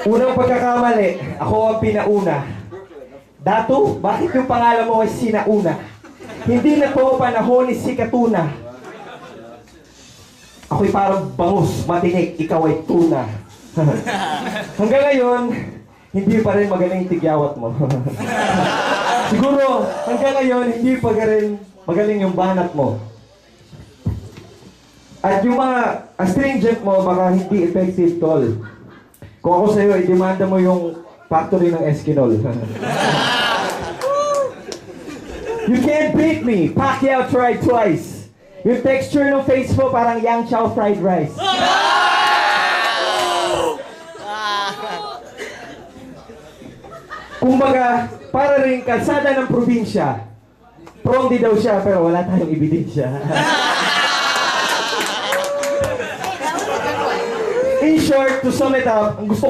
Unang pagkakamali, ako ang pinauna. Datu, bakit yung pangalan mo ay Sinauna? Hindi na po panahon ni Sikatuna. Ako'y parang bangus, matinik, ikaw ay tuna. Hanggang ngayon, hindi pa rin magaling tigyawat mo. Siguro, hanggang ngayon, hindi pa rin magaling yung banat mo. At yung mga astringent mo, baka hindi effective, tol. Kung ako sa'yo, i-demanda mo yung factory ng Eskinol. You can't beat me. Pacquiao tried twice. Yung texture ng face mo parang Yang Chow fried rice. Kumbaga, para rin kalsada ng probinsya. Pronti daw siya, pero wala tayong ebidensya. In short, to sum it up, ang gusto ko